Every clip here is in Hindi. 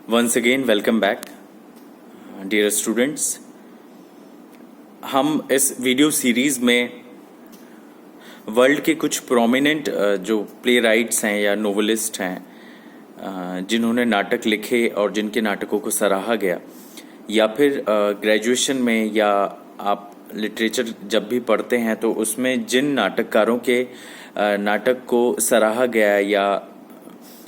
Once again, welcome back, dear students. हम इस वीडियो सीरीज में वर्ल्ड के कुछ प्रोमिनेंट जो प्ले राइट्स हैं या नोवेलिस्ट हैं जिन्होंने नाटक लिखे और जिनके नाटकों को सराहा गया, या फिर ग्रेजुएशन में या आप लिटरेचर जब भी पढ़ते हैं तो उसमें जिन नाटककारों के नाटक को सराहा गया या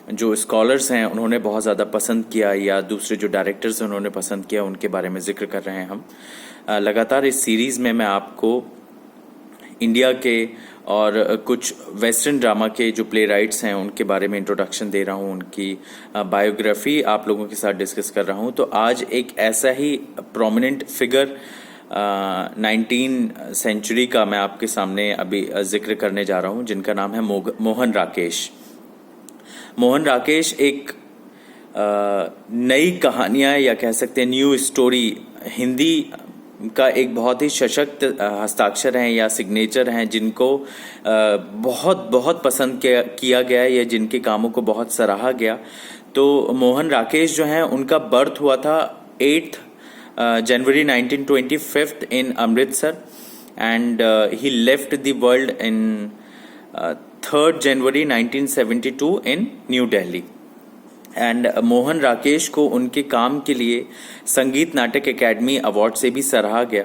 जो स्कॉलर्स हैं उन्होंने बहुत ज़्यादा पसंद किया या दूसरे जो डायरेक्टर्स हैं उन्होंने पसंद किया, उनके बारे में जिक्र कर रहे हैं हम। लगातार इस सीरीज़ में मैं आपको इंडिया के और कुछ वेस्टर्न ड्रामा के जो प्ले राइट्स हैं उनके बारे में इंट्रोडक्शन दे रहा हूँ, उनकी बायोग्राफी आप लोगों के साथ डिस्कस कर रहा हूँ। तो आज एक ऐसा ही प्रोमिनेंट फिगर 19th सेंचुरी का मैं आपके सामने अभी जिक्र करने जा रहा हूँ, जिनका नाम है मोहन राकेश। मोहन राकेश एक नई कहानियाँ या कह सकते हैं न्यू स्टोरी, हिंदी का एक बहुत ही सशक्त हस्ताक्षर हैं या सिग्नेचर हैं जिनको बहुत बहुत पसंद किया गया या जिनके कामों को बहुत सराहा गया। तो मोहन राकेश जो हैं उनका बर्थ हुआ था 8 January 1925 in Amritsar and he left the world in 3 January 1972 in New Delhi. And Mohan Rakesh को उनके काम के लिए संगीत नाटक एकेडमी अवार्ड से भी सराहा गया।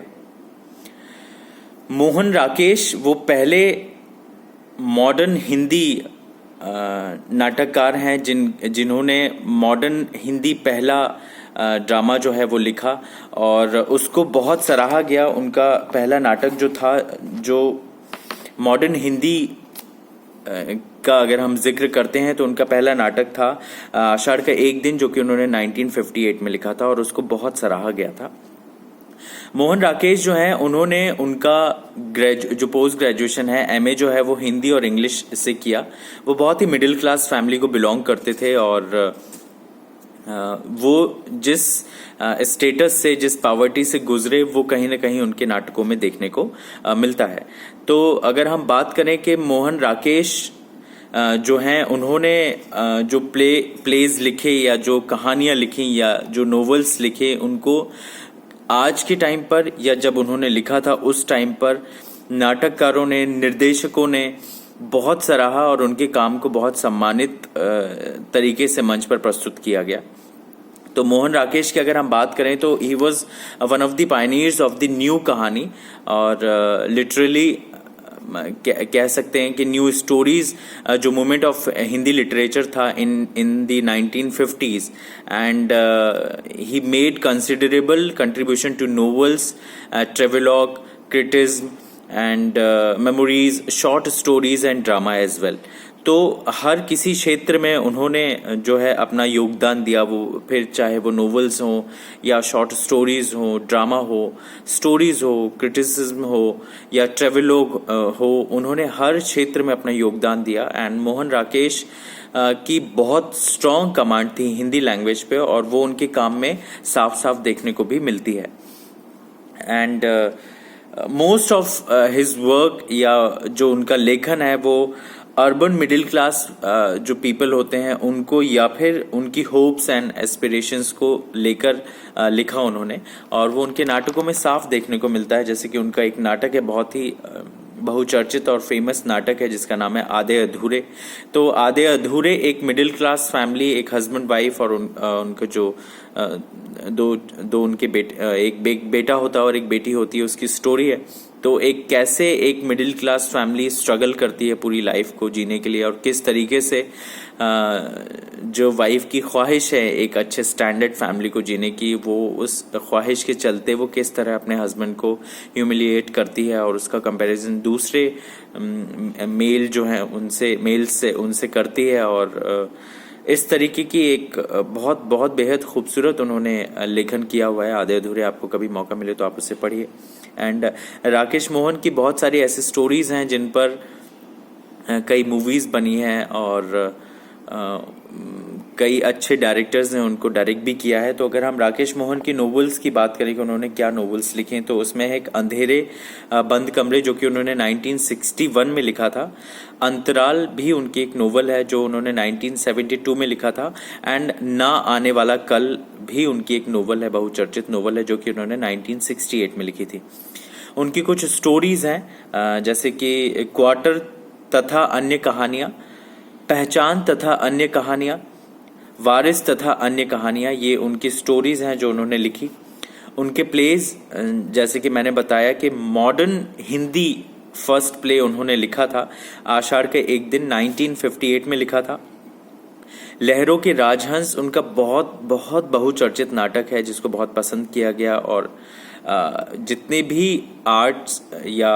मोहन राकेश वो पहले मॉडर्न हिंदी नाटककार हैं जिन्होंने मॉडर्न हिंदी पहला ड्रामा जो है वो लिखा और उसको बहुत सराहा गया। उनका पहला नाटक जो था, जो मॉडर्न हिंदी का अगर हम जिक्र करते हैं तो उनका पहला नाटक था आषाढ़ का एक दिन, जो कि उन्होंने 1958 में लिखा था और उसको बहुत सराहा गया था। मोहन राकेश जो हैं उन्होंने उनका जो पोस्ट ग्रेजुएशन है एमए जो है वो हिंदी और इंग्लिश से किया। वो बहुत ही मिडिल क्लास फैमिली को बिलोंग करते थे और वो जिस स्टेटस से, जिस पॉवर्टी से गुजरे वो कहीं ना कहीं उनके नाटकों में देखने को मिलता है। तो अगर हम बात करें कि मोहन राकेश जो हैं उन्होंने जो प्लेज लिखे या जो कहानियाँ लिखी या जो नोवेल्स लिखे, उनको आज के टाइम पर या जब उन्होंने लिखा था उस टाइम पर नाटककारों ने, निर्देशकों ने बहुत सराहा और उनके काम को बहुत सम्मानित तरीके से मंच पर प्रस्तुत किया गया। तो मोहन राकेश की अगर हम बात करें तो he was one of the pioneers of the new kahani और लिटरली कह सकते हैं कि न्यू स्टोरीज जो मूवमेंट ऑफ हिंदी लिटरेचर था in the 1950s and he made considerable contribution to novels, travelogue, criticism and memories, short stories and drama as well. तो हर किसी क्षेत्र में उन्होंने जो है अपना योगदान दिया, वो फिर चाहे वो नोवेल्स हों या शॉर्ट स्टोरीज हो, ड्रामा हो, स्टोरीज हो, क्रिटिसिज्म हो या ट्रेवलॉग हो, उन्होंने हर क्षेत्र में अपना योगदान दिया। एंड मोहन राकेश की बहुत स्ट्रॉन्ग कमांड थी हिंदी लैंग्वेज पे और वो उनके काम में साफ साफ देखने को भी मिलती है। And most of his work या जो उनका लेखन है वो अर्बन मिडिल क्लास जो पीपल होते हैं उनको या फिर उनकी होप्स एंड एस्पिरेशंस को लेकर लिखा उन्होंने, और वो उनके नाटकों में साफ देखने को मिलता है। जैसे कि उनका एक नाटक है, बहुत ही बहुचर्चित और फेमस नाटक है जिसका नाम है आधे अधूरे। तो आधे अधूरे एक मिडिल क्लास फैमिली, एक हस्बैंड वाइफ और उनके जो दो उनके एक बेटा होता है और एक बेटी होती है, उसकी स्टोरी है। तो एक कैसे एक मिडिल क्लास फैमिली स्ट्रगल करती है पूरी लाइफ को जीने के लिए और किस तरीके से जो वाइफ की ख्वाहिश है एक अच्छे स्टैंडर्ड फैमिली को जीने की, वो उस ख्वाहिश के चलते वो किस तरह अपने हस्बैंड को ह्यूमिलिएट करती है और उसका कंपैरिजन दूसरे मेल जो हैं उनसे करती है। और इस तरीके की एक बहुत बहुत बेहद खूबसूरत उन्होंने लेखन किया हुआ है। आधे अधूरे आपको कभी मौका मिले तो आप उसे पढ़िए। एंड राकेश मोहन की बहुत सारी ऐसी स्टोरीज हैं जिन पर कई मूवीज़ बनी हैं और कई अच्छे डायरेक्टर्स ने उनको डायरेक्ट भी किया है। तो अगर हम राकेश मोहन की नोवेल्स की बात करें कि उन्होंने क्या नोवेल्स लिखे हैं, तो उसमें है एक अंधेरे बंद कमरे जो कि उन्होंने 1961 में लिखा था। अंतराल भी उनकी एक नोवेल है जो उन्होंने 1972 में लिखा था। एंड ना आने वाला कल भी उनकी एक नोवेल है, बहुचर्चित नोवेल है जो कि उन्होंने 1968 में लिखी थी। उनकी कुछ स्टोरीज हैं जैसे कि क्वार्टर तथा अन्य कहानियाँ, पहचान तथा अन्य कहानियाँ, वारिस तथा अन्य कहानियाँ, ये उनकी स्टोरीज हैं जो उन्होंने लिखी। उनके प्लेज जैसे कि मैंने बताया कि मॉडर्न हिंदी फर्स्ट प्ले उन्होंने लिखा था आषाढ़ के एक दिन 1958 में लिखा था। लहरों के राजहंस उनका बहुत बहुत बहुचर्चित नाटक है जिसको बहुत पसंद किया गया, और जितने भी आर्ट्स या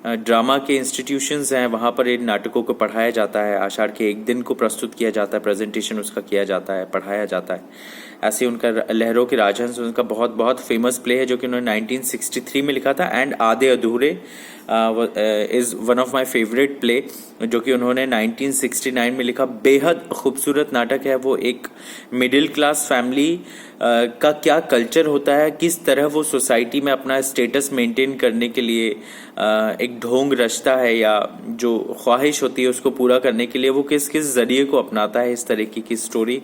ड्रामा के इंस्टीट्यूशंस हैं वहाँ पर इन नाटकों को पढ़ाया जाता है। आषाढ़ के एक दिन को प्रस्तुत किया जाता है, प्रेजेंटेशन उसका किया जाता है, पढ़ाया जाता है। ऐसे उनका लहरों के राजहंस उनका बहुत बहुत फेमस प्ले है जो कि उन्होंने 1963 में लिखा था। एंड आधे अधूरे is one of my favourite play जो कि उन्होंने 1969 में लिखा। बेहद खूबसूरत नाटक है वो। एक मिडिल क्लास फैमिली का क्या कल्चर होता है, किस तरह वो सोसाइटी में अपना स्टेटस मेंटेन करने के लिए एक ढोंग रचता है या जो ख्वाहिश होती है उसको पूरा करने के लिए वो किस किस जरिए को अपनाता है, इस तरीके की स्टोरी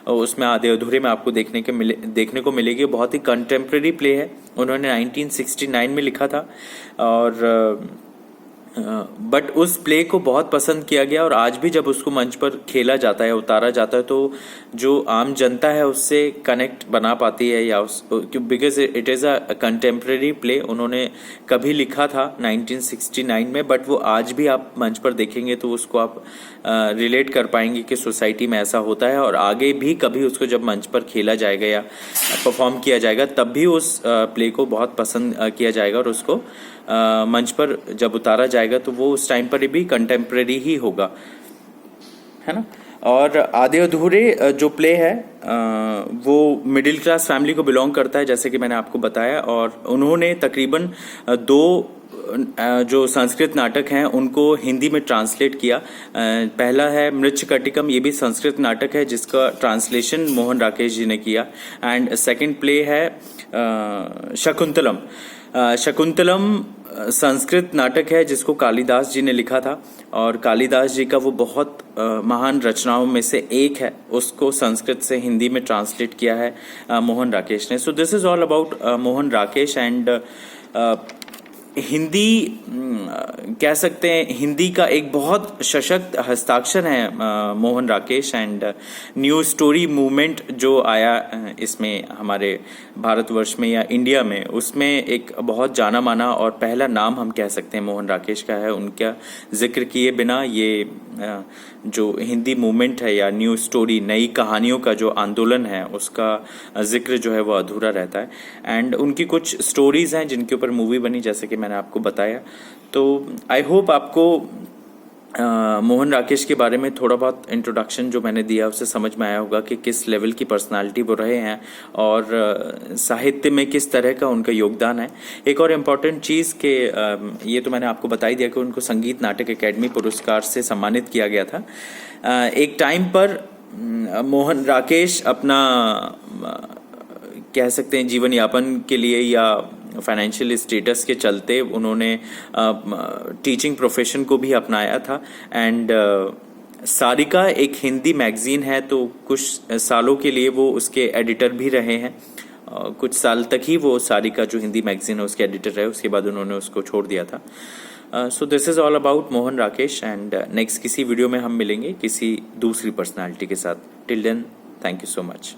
उसमें आधे अधूरे में आपको देखने को मिलेगी। बहुत ही कंटेम्प्रेरी प्ले है, उन्होंने 1969 में लिखा था। और बट उस प्ले को बहुत पसंद किया गया, और आज भी जब उसको मंच पर खेला जाता है, उतारा जाता है, तो जो आम जनता है उससे कनेक्ट बना पाती है या because it is a contemporary play. उन्होंने कभी लिखा था 1969 में, बट वो आज भी आप मंच पर देखेंगे तो उसको आप रिलेट कर पाएंगे कि सोसाइटी में ऐसा होता है, और आगे भी कभी उसको जब मंच पर खेला जाएगा या परफॉर्म किया जाएगा तब भी उस प्ले को बहुत पसंद किया जाएगा, और उसको मंच पर जब उतारा जाएगा तो वो उस टाइम पर भी कंटेम्प्रेरी ही होगा, है ना। और आधे अधूरे जो प्ले है वो मिडिल क्लास फैमिली को बिलोंग करता है जैसे कि मैंने आपको बताया, और उन्होंने तकरीबन 2 जो संस्कृत नाटक हैं उनको हिंदी में ट्रांसलेट किया। पहला है मृच्छकटिकम, ये भी संस्कृत नाटक है जिसका ट्रांसलेशन मोहन राकेश जी ने किया। एंड सेकंड प्ले है शकुंतलम। शकुंतलम संस्कृत नाटक है जिसको कालिदास जी ने लिखा था, और कालिदास जी का वो बहुत महान रचनाओं में से एक है, उसको संस्कृत से हिंदी में ट्रांसलेट किया है मोहन राकेश ने। So this is all about Mohan Rakesh. And Hindi कह सकते हैं हिंदी का एक बहुत सशक्त हस्ताक्षर है Mohan Rakesh. And new story movement जो आया इसमें हमारे भारतवर्ष में या इंडिया में, उसमें एक बहुत जाना माना और पहला नाम हम कह सकते हैं मोहन राकेश का है। उनका जिक्र किए बिना ये जो हिंदी मूवमेंट है या न्यू स्टोरी, नई कहानियों का जो आंदोलन है, उसका जिक्र जो है वो अधूरा रहता है। एंड उनकी कुछ स्टोरीज हैं जिनके ऊपर मूवी बनी जैसे कि मैंने आपको बताया। तो आई होप आपको मोहन राकेश के बारे में थोड़ा बहुत इंट्रोडक्शन जो मैंने दिया उससे समझ में आया होगा कि किस लेवल की पर्सनालिटी वो रहे हैं और साहित्य में किस तरह का उनका योगदान है। एक और इम्पॉर्टेंट चीज़ कि ये तो मैंने आपको बता ही दिया कि उनको संगीत नाटक अकेडमी पुरस्कार से सम्मानित किया गया था। एक टाइम पर मोहन राकेश अपना कह सकते हैं जीवन यापन के लिए या फाइनेंशियल स्टेटस के चलते उन्होंने टीचिंग प्रोफेशन को भी अपनाया था। एंड सारिका एक हिंदी मैगजीन है, तो कुछ सालों के लिए वो उसके एडिटर भी रहे हैं। कुछ साल तक ही वो सारिका जो हिंदी मैगजीन है उसके एडिटर रहे, उसके बाद उन्होंने उसको छोड़ दिया था। So this is all about Mohan Rakesh. And next किसी वीडियो में हम मिलेंगे किसी दूसरी पर्सनालिटी के साथ। Till then, thank you so much.